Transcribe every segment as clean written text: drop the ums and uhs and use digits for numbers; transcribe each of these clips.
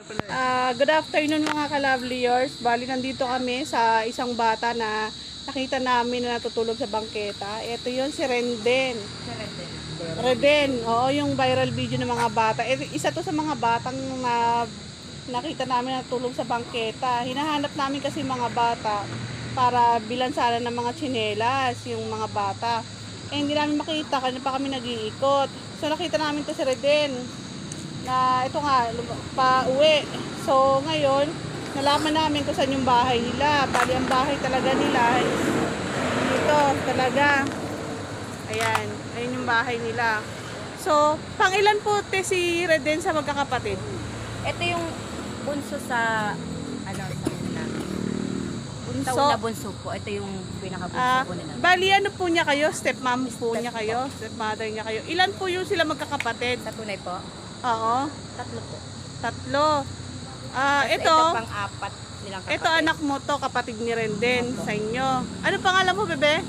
Good afternoon mga ka-loveliers. Bali, nandito kami sa isang bata na nakita namin na natutulog sa bangketa. Ito yun, si Renden. Reden, oo, yung viral video ng mga bata. Isa to sa mga batang na nakita namin natutulog sa bangketa. Hinahanap namin kasi mga bata para bilan sana ng mga tsinelas, yung mga bata. Hindi namin makita, kanina pa kami nag-iikot. So nakita namin to si Reden na ito nga, pa-uwi. So, ngayon, nalaman namin kung saan yung bahay nila. Bali, ang bahay talaga nila is dito, talaga. Ayan, ayun yung bahay nila. So, pang-ilan po si Reden sa magkakapatid? Ito yung bunso sa, ano, sa nila. Bunso? Taon na bunso po. Ito yung pinakabunso po nila. Bali, ano po niya kayo? Stepmom po niya kayo? Stepmother niya kayo? Ilan po yung sila magkakapatid? Sa tunay po? Oo. 3 po. 3. Ito pang-apat nilang kapatid. Ito anak mo to, kapatid ni Renden sa inyo. Ano pangalan mo, bebe?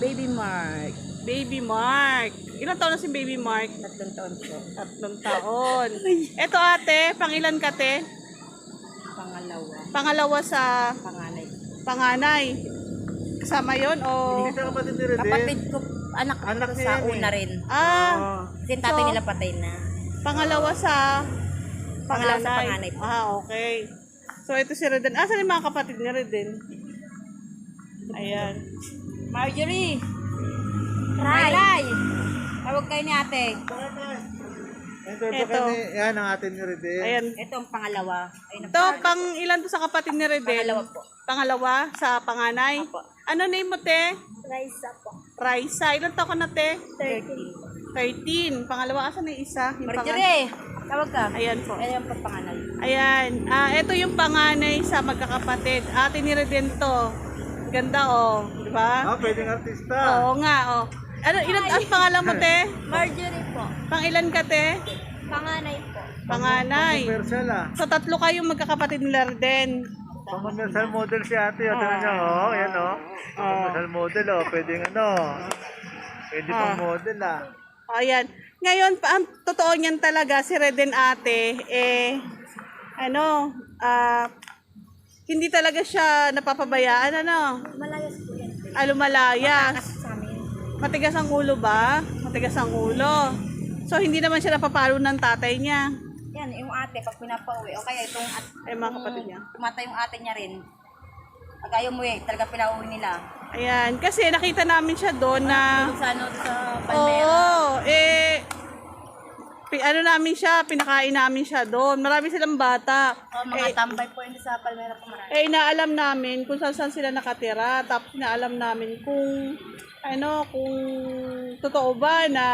Baby Mark. Baby Mark. Ilang taon na si Baby Mark? 3 taon po. 3 taon. Ito ate, pangilan ka te? Pangalawa. Pangalawa sa Panganay. panganay. Kasama yon o? Kapatid ko, anak ko sa una rin. Kasi yung tatay so, nila patay na. Pangalawa sa Pangalawa sa panganay. panganay po. Okay. So ito si Reden. Saan yung mga kapatid ni Reden? Ayan. Marjorie! Ray! Tawag kayo ni ate. Ito. Yan ang atin ni Reden. Ayan. Ito ang pangalawa. Ayun ang Ito, pang ilan to sa kapatid ni Reden? Pangalawa po. Pangalawa sa panganay? Apo. Ano name mo, te? Raisa po. Raisa. Ilan taon ka na, te? 13. 13. Pangalawa, asan na yung isa? Yung Marjorie! Tawag ka. Ayan po. Ayan po panganay. Ayan. Ito yung panganay sa magkakapatid. Ate ni Reden to. Ganda, oh. Di ba? Pwedeng artista. Oo nga, oh. Ano, ilan ang pangalan mo, te? Marjorie po. Pang ilan ka, te? Panganay po. Panganay. Commercial So, 3 kayong magkakapatid ni Reden. Commercial model si ate. Ito na siya. Yan commercial model. Pwedeng Pwede pang model Ayan. Ngayon, ang totoo niyan talaga, si Reden ate, hindi talaga siya napapabayaan, Malayas po yan. Lumalayas. Sa amin. Matigas ang ulo ba? Matigas ang ulo. So, hindi naman siya napapalo ng tatay niya. Yan, yung ate, pag pinapauwi, o kaya itong Mga kapatid niya. tumata yung ate niya rin. Pag ayaw mo talaga pinauwi nila. Ayan. Kasi nakita namin siya doon na... Sa ano, sa Palmera. Oo. Namin siya, pinakain namin siya doon. Marami silang bata. Mga tambay po yun sa Palmera po marami. Inaalam namin kung saan sila nakatira. Tapos inaalam namin kung totoo ba na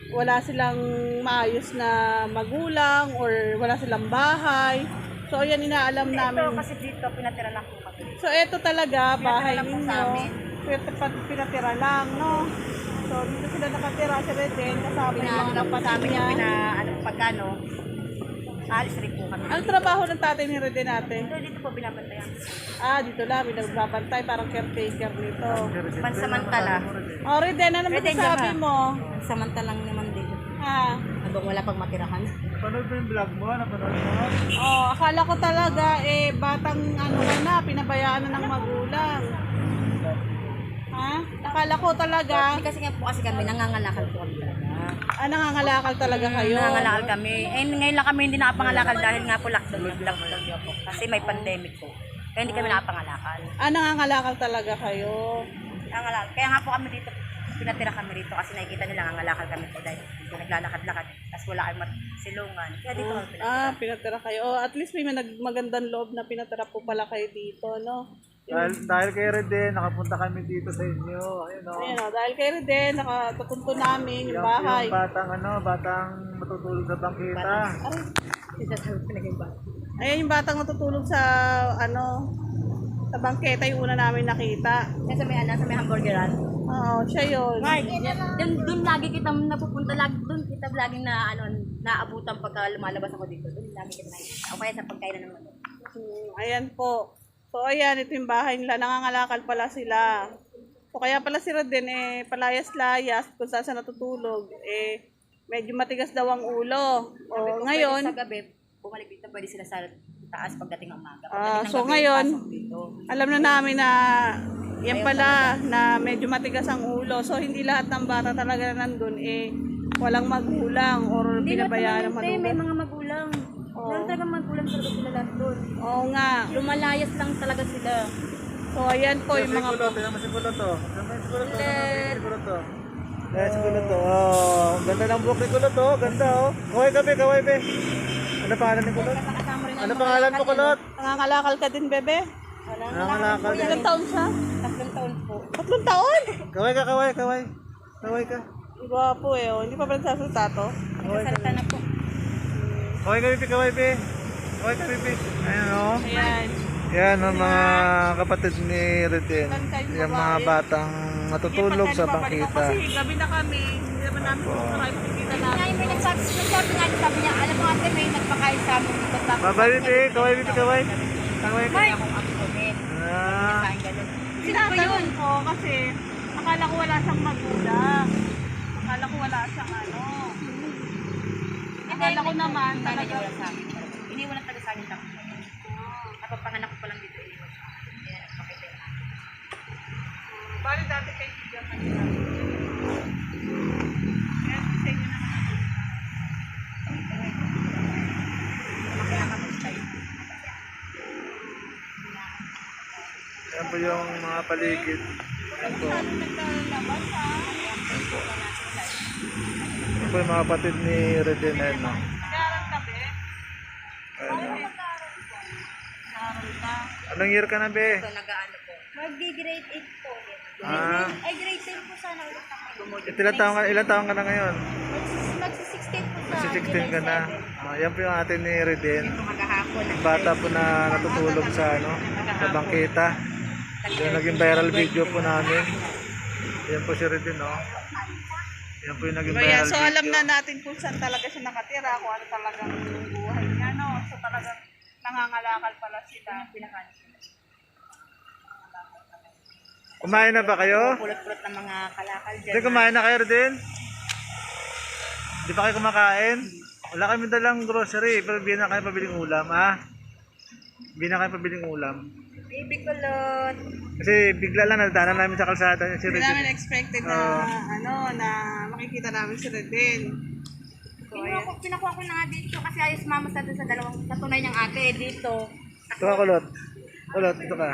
wala silang maayos na magulang or wala silang bahay. So, ayan, inaalam namin. Ito kasi dito, pinatira lang po kami. So, ito talaga, bahay lang po sa ninyo. amin. Pinatira lang, no? So, dito sila nakatira sa Reden. Kasama yung Pinaano mga lang po sa amin niya. yung pagkano. Alis rin po kami. Ano trabaho ng tatay ni Reden natin? Dito po binabantayan. Dito lang, binagbabantay, parang caretaker nito. Pansamantala. Reden, ano Reden, masasabi diyan ka. mo? Samantalang naman dito. Habang wala pang matirahan. Napanood mo yung vlog mo? Napanood mo? Akala ko talaga, batang pinabayaan na ng magulang. Akala ko talaga, Kasi nga po kasi kami, nangangalakal po kami talaga. nangangalakal talaga kayo. Nangangalakal kami. Ngayon lang kami hindi nakapangalakal dahil nga po lockdown po. Kasi may pandemic po. Kaya hindi kami nakapangalakal. Nangangalakal talaga kayo. Nangangalakal. Kaya nga po kami dito, pinatira kami dito kasi nakikita nila nangangalakal kami po dahil dito naglalakad-lakad. Tapos wala kayong silungan. Kaya dito kami pinatira. Pinatira kayo. At least may magandang loob na pinatira po pala kayo dito, no? Dahil kay Reden, nakapunta kami dito sa inyo. Ayun, dahil kayo Reden, nakatutunto namin yung bahay. Yung batang matutulog sa bangketa. Ayan yung batang natutulog sa sa bangketa, yung una namin nakita. Kasi sa may hamburgeran. Oo, siya yun. Doon lagi kita napupunta, doon kita laging naabutan pagka lumalabas ako dito. Doon lagi kita nakikita. O kaya sa pagkainan ng mga. Ayan po. So ayan, ito yung bahay nila. Nangangalakal pala sila. So kaya pala si Reden palayas-layas kung saan siya natutulog. medyo matigas daw ang ulo. O, Kung ngayon, pwede sa gabi, bumalik dito, pwede sila sa taas pagdating ng umaga. Ah, Pagdating ng so gabi, ngayon, pasok dito. alam na namin na yan pala na medyo matigas ang ulo. So hindi lahat ng bata talaga na nandun walang magulang or Hindi pinabayaan ng naman may magulang. mga magulang. Oo. Meron talagang magulang talaga sila lahat doon. Oo nga. Lumalayas lang talaga sila. So ayan po yung mga Kulot, tingnan mo si Kulot to. Tingnan mo si Kulot to. Si Kulot to. Ayan si Kulot to. Oh, ang ganda ng buhok ni Kulot to. Ganda oh. Kaway ka be, kaway be. Ano pangalan ni Kulot? Kasama rin Ano pangalan mo Kulot? nangangalakal ka din, bebe. Nangangalakal din. Ilang taon siya? 3 taon po. 3 taon? Kaway ka, kaway, kaway. Kaway ka. Gwapo oh. Hindi pa ba nagsasalita to? Nagsasalita na po. Kaway ka, Bibi, kaway be. Kaway ka, Bibi. Ayan oh. Ayan. Yan ang mga kapatid ni Reden. Yung mga batang natutulog sa bangkita. Kasi gabi na kami. Hindi naman namin kung makikita namin. Kaya may nagsabi nga, sabi niya, alam mo ate, may nagpakain sa amin dito. Bye-bye, Bibi. Kaway, Bibi, kaway. Kaway ka. May akong ako ulit. Ah. Kain ganun. Tinatanong ko kasi akala ko wala siyang magulang. Akala ko wala siyang ano. Akala ko naman talaga. Wala sa amin. Iniwan na taga sa amin lang. Napapanganak ko pa lang dito. Iniwan sa amin. Kaya nagpakita yung amin. Bali dati kay Tiga kanina. Kaya sa inyo naman. Kaya kami tayo. Yan po yung mga paligid. Yan po. Naglalabas ha. Yan po yung mga kapatid ni Reden. Ayan no. Nag-aaral ka be? Ayan no. Nag-aaral ka. Anong year ka na be? Ito, nag-ano po. Mag-grade 8 po. Ah. Ay, grade 10 po sana ulit ako. Ilan taong ka na ngayon? Magsi-16 po sa Kasi 16 ka na. Yan po yung atin ni Reden. Ito maghahapon. Yung bata po na natutulog sa ano, sa bangkita. Yung naging viral video po namin. Yan po si Reden, no? Yan po yung naging Kaya viral so video. alam na natin kung saan talaga siya nakatira, kung ano talagang buhay niya, no? So talagang nangangalakal pala sila. Kumain na ba kayo? Pulot-pulot ng mga kalakal dyan. Hindi, kumain na kayo Reden? Di pa kayo kumakain? Wala kami dalang grocery, pero bigyan na kayo pabiling ulam, ha? Bigyan na kayo pabiling ulam. Baby kulot. Kasi bigla lang nadaanan namin sa kalsada niya si Hindi namin Reden. expected na, ano, na makikita namin si Reden. Pinakuha ko na nga dito kasi ayos mama sa doon sa dalawang sa tunay niyang ate dito. Ito ka, Kulot. Kulot, ito ka.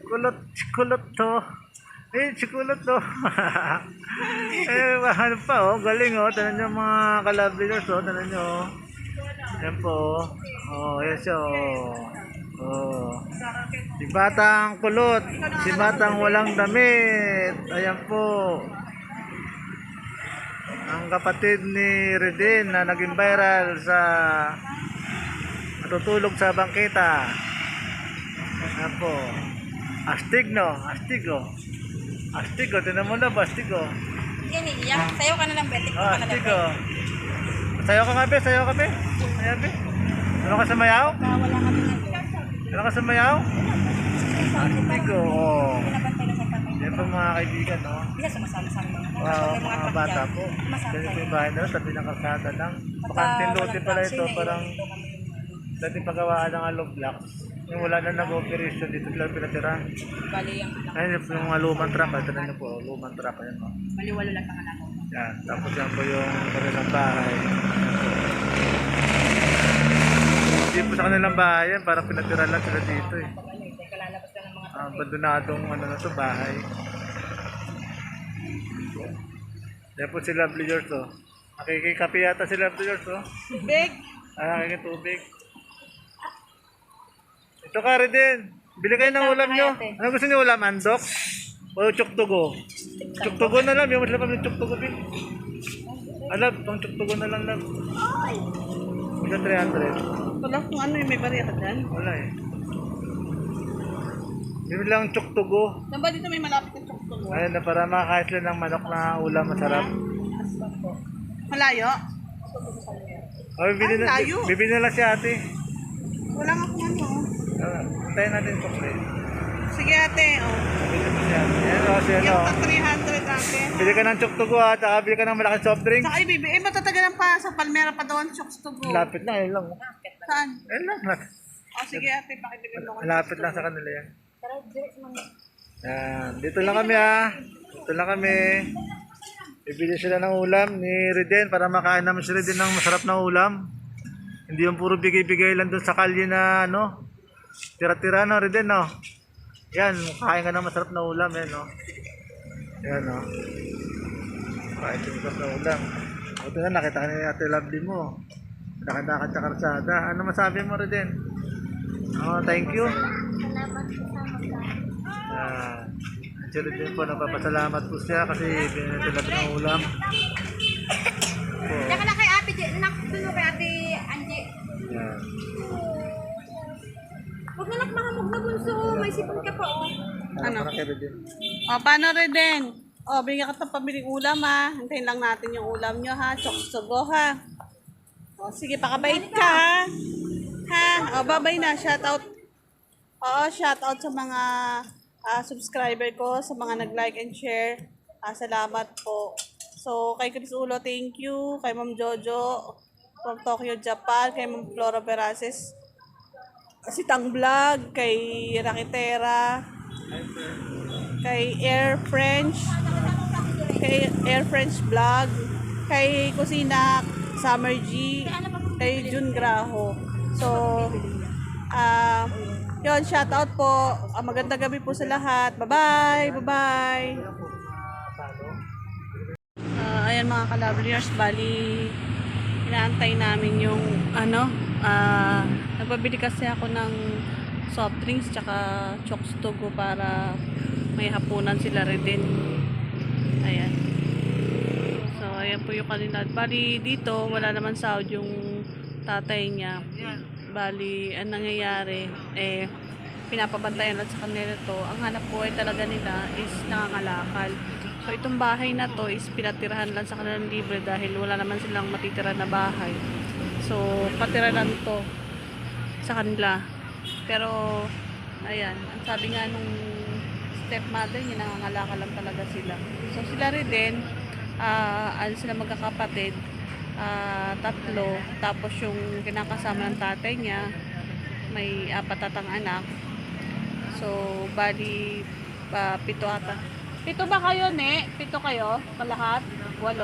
Kulot, si Kulot to. Si Kulot to. Ano pa, oh. Galing, oh. Tanan nyo mga kalabligers, oh. Tanan nyo, oh. Yan po, oh. Oh, yan siya, oh. Oh. Si Batang Kulot. Si Batang walang damit. Ayan po. Ang kapatid ni Reden na naging viral sa natutulog sa bangkita. Ayan po. Astig, no? Astig, oh. Astig, oh. Tinan mo na ba? Astig, oh. Yan iiyak. Sayo ka na lang, Betty. Oh, astig, oh. Sayo ka nga, be. Sayo ka, be. Ayan, be. Ano ka sa mayaw? Wala kami nga. Ano ka sa mayaw? Astig, oh. Pinabantay na sa tatay. Yan po mga kaibigan, no? Bisa sumasama-sama mga Wow, mga bata po. Ganito yung bahay nila, tabi ng kalsada lang. Bakanting lote pala ito, parang dati pagawaan ng hollow blocks. Yung wala na nag-operation dito sila pinatira. Bali yung anak. Ayun yung mga lumang truck, ito na nyo po, lumang truck. Ayan, no? Bali walo lang ang anak ko. Yan, tapos yan po yung kanilang bahay. Hindi po sa kanilang bahay yan, parang pinatira lang sila dito eh. Teka lalabas lang ng mga Abandonadong ano na to, bahay. Yan po si Lovely George, oh. Nakikikape yata si Lovely George, oh. Big! Nakikitubig. Ito ka Reden. Bili kayo ng ulam nyo. Ano gusto niyo ulam? Andok? O tsuktugo? Tsuktugo na lang. Yung masarap ng tsuktugo, Bin. Alab, pang tsuktugo na lang, lab. Isa 300. Wala kung ano yung may bariya ka dyan. Wala eh. Yun lang tsuktugo. Saan ba dito may malapit na tsuktugo? Ayun na, para makakait sila ng manok na ulam masarap. Malayo? O, bibili na lang si ate. Wala nga kung ano. Antayin natin po, pre. Sige ate, oh. Bibili na si ate. Ayan, o, si ano. Yung 300 ah. market. Bili ka ng choktugo at saka bili ka ng malaking soft drink. Saka ibibigay, matatagalan pa sa Palmera pa doon, chokes to go. Lapit lang, yun lang. Saan? Ayun lang. O sige ate, pakibigay mo ko. Malapit lang sa kanila yan. Tara, direct mo na. Yan. Dito lang kami Dito lang kami. Bibili sila ng ulam ni Reden para makain namin si Reden ng masarap na ulam. Hindi yung puro bigay-bigay lang doon sa kalye na ano. Tira-tira no Reden no. Yan, kain ka ng masarap na ulam yan no. Yan no. Kain ka ng masarap na ulam. Ito na, nakita ka ni Ate Lovely mo. Nakita ka sa karsada. Ano masabi mo Reden? Oh, thank you. Salamat po sa mga. Si Reden po, napapasalamat po siya kasi binili natin ng ulam. Tsaka na kay Ate J, nakatulo kay Ate Angie. Yan. Huwag na nakmahamog na bunso, may sipon ka pa oh. Ano? Para kay Reden. O, paano Reden? O, bigyan ka ng pabiling ulam ha. Hintayin lang natin yung ulam nyo ha. Chokes to go ha. O, sige, pakabait ka ha. Ha? O, babay na. Shout out. Oo, shout out sa mga subscriber ko, sa mga nag-like and share. Salamat po. So, kay Chris Ulo, thank you. Kay Ma'am Jojo from Tokyo, Japan. Kay Ma'am Flora Veraces. Si Tang Vlog. Kay Rakitera. Kay Air French. Kay Air French Vlog. Kay Kusina Summer G. Kay Jun Graho. So, yun, shout out po. Magandang gabi po sa lahat. Bye-bye. Bye-bye. Ayan mga ka-loveliers, bali inaantay namin yung nagpabili kasi ako ng soft drinks tsaka chokes to go para may hapunan sila rin din. Ayan. So, ayan po yung kanina. Bali dito, wala naman sahod yung tatay niya. Bali, ang nangyayari, pinapabantayan lang sa kanila to. Ang hanap buhay talaga nila is nangangalakal. So, itong bahay na to is pinatirahan lang sa kanilang libre dahil wala naman silang matitira na bahay. So, patira lang to sa kanila. Pero, ayan, ang sabi nga nung stepmother niya, nangangalakal lang talaga sila. So, sila rin din, sila magkakapatid, tatlo, tapos yung kinakasama ng tatay niya may 4 tatang anak, so bali 7 ata. 7 ba kayo, ne? 7 kayo? Kalahat? 8?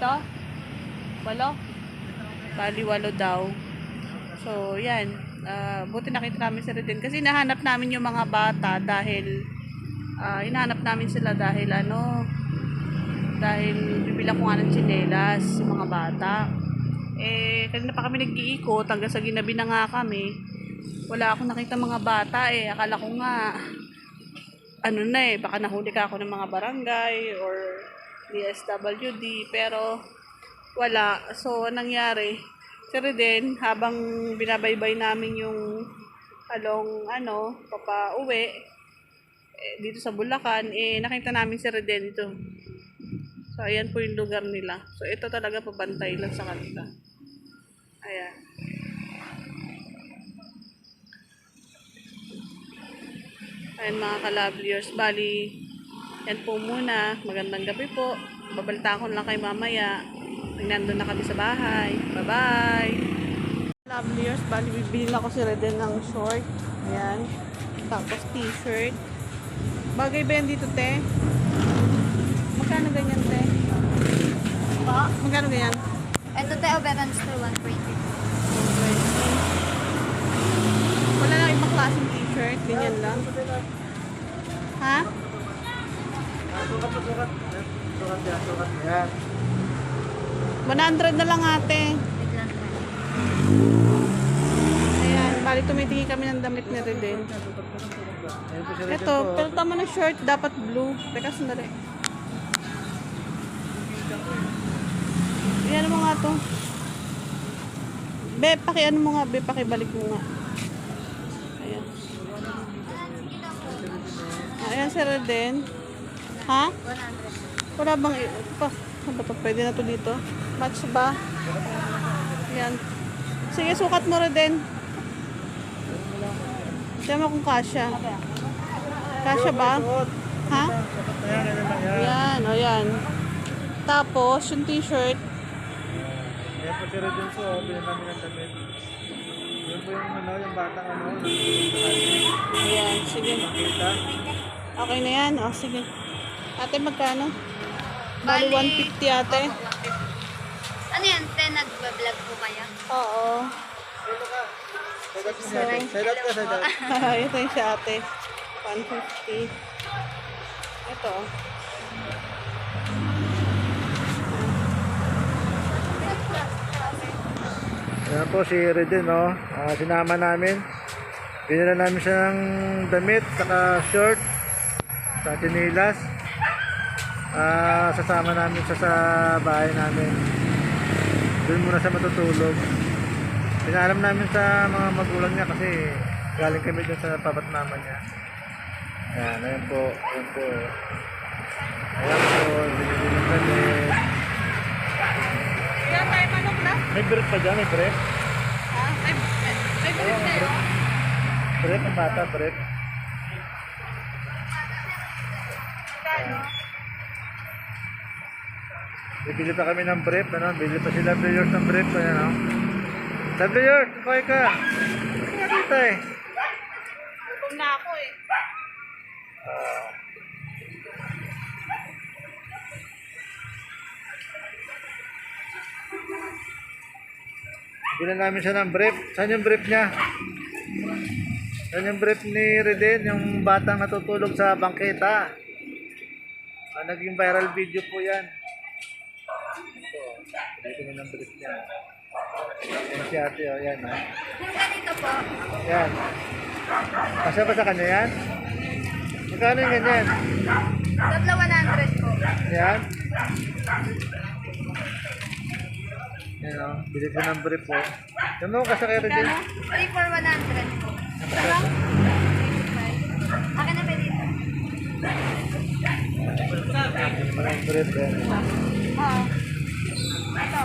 7? 8? Bali 8 daw. So yan, buti nakita namin si Reden kasi nahanap namin yung mga bata dahil hinahanap namin sila dahil bibilang ko nga ng tsinelas sa mga bata. Kanina pa kami nag-iikot hanggang sa ginabi na nga kami. Wala akong nakita mga bata Akala ko nga, baka nahuli ka ako ng mga barangay or DSWD. Pero, wala. So, nangyari, si Reden, habang binabaybay namin yung papauwi, dito sa Bulacan, nakita namin si Reden dito. So, ayan po yung lugar nila. So, ito talaga pabantay lang sa kanila. Ayan. Ayan mga ka-loveliers. Bali, yan po muna. Magandang gabi po. Babalita ko lang kay mamaya. Nandun na kami sa bahay. Bye-bye! Loveliers, bali bibili ako si Reden ng short. Ayan. Tapos t-shirt. Bagay ba yan dito, te? Magkano ganyan, te? Pa? Magkano ganyan? Ito tayo, Bevan Store 120. Wala lang ibang klaseng t-shirt. Ganyan lang. Ha? Sukat. Yan. 100 na lang ate. Ayan. Bali tumitingin kami ng damit ni Reden. Ito. Pero tama na short. Dapat blue. Teka, sandali. Ayan mo nga to. Be, pakibalik mo nga. Ayan. Ayan si Reden. Ha? 100. Wala bang ano to? Pwede na to dito. Match ba? Ayan. Sige, sukat mo Reden. Tiyan mo kung kasya. Kasya ba? Ha? Sapat na yan, yan lang yan. Yan, o yan. Tapos, yung t-shirt. Yan po si Redenso, bilhin namin ng damit. Yan po yung ano, yung batang ano, Ayan, sige. nakita. Okay na yan. O, sige. Ate, magkano? Bali 150 ate. Ano yan, te? Nag-vlog po kaya? Oo. Side up mo si ate. Side up ka, side up. Ito yung si ate. 150. Ito. Yan po si Reden, no? Sinama namin. Binila namin siya ng damit, saka short, sa chinilas. Sasama namin siya sa bahay namin. Doon muna siya matutulog. Pinaalam namin sa mga magulang niya kasi galing kami doon sa papat mama niya. Ayan, ayan po. Ayan po. Ayan po. Binili ng damit. Kaya tayo manok na? May brief pa dyan, may brief. Ha? Ay, bilis na yun. Brief ang bata, brief. Bibili pa kami ng brief, ano? Bibili pa sila viewers ng brief, ano? Sa viewers, kuhay ka. Kaya dito eh. Gutom na ako eh. Bilan namin siya ng brief. Saan yung brief niya? Saan yung brief ni Reden? Yung batang natutulog sa bangketa. Naging viral video po yan. Ito. Dito na ng brief niya. Yan si ate. O, yan. Ha? Yung ganito po, Yan. Kasya ba sa kanya yan? Magkano yung ganyan? tatlo 100 po. Yan. Yan o. Bili ko ng brief po. Yan mo kasya kay Reden. 3 for 100 po. Akin na ba dito? Maraming brief yan. Oo. Ito.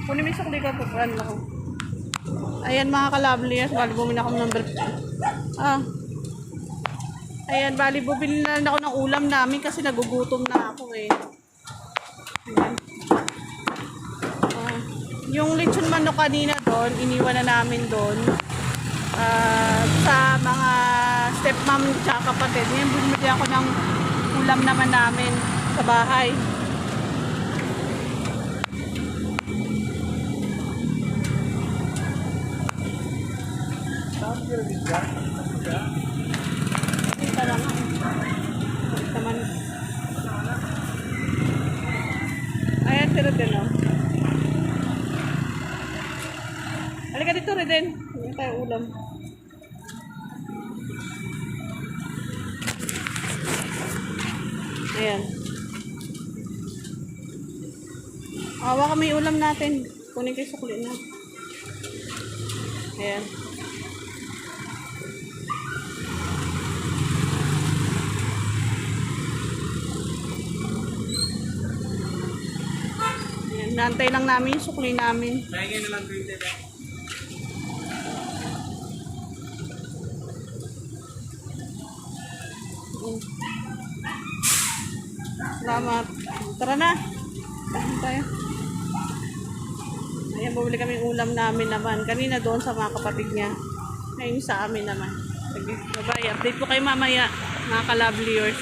Kunin mo yung sukli ko po. Ano ko. Ayan mga ka-loveliers. Bali bumili ako ng brief. Ayan, bali bumili na rin ako ng ulam namin kasi nagugutom na ako eh. Ayan. Yung lechon manok kanina doon, iniwan na namin doon. Sa mga stepmom at kapatid. Ngayon bumili ako ng ulam naman namin sa bahay. Ito lang. Ito naman. Ayan, si Reden, oh. Halika dito, Reden. Hindi tayo ulam. Ayan. Awa kami yung ulam natin. Kunin kayo sukli na. Ayan. Ayan. Nantay lang namin yung sukli namin. Mahingin na lang 20 ba? Salamat. Tara na. Kain tayo. Ayan, bumili kami ng ulam namin naman. Kanina doon sa mga kapatid niya. Ngayon sa amin naman. Sige, bye-bye. Update po kayo mamaya, mga ka-loveliers.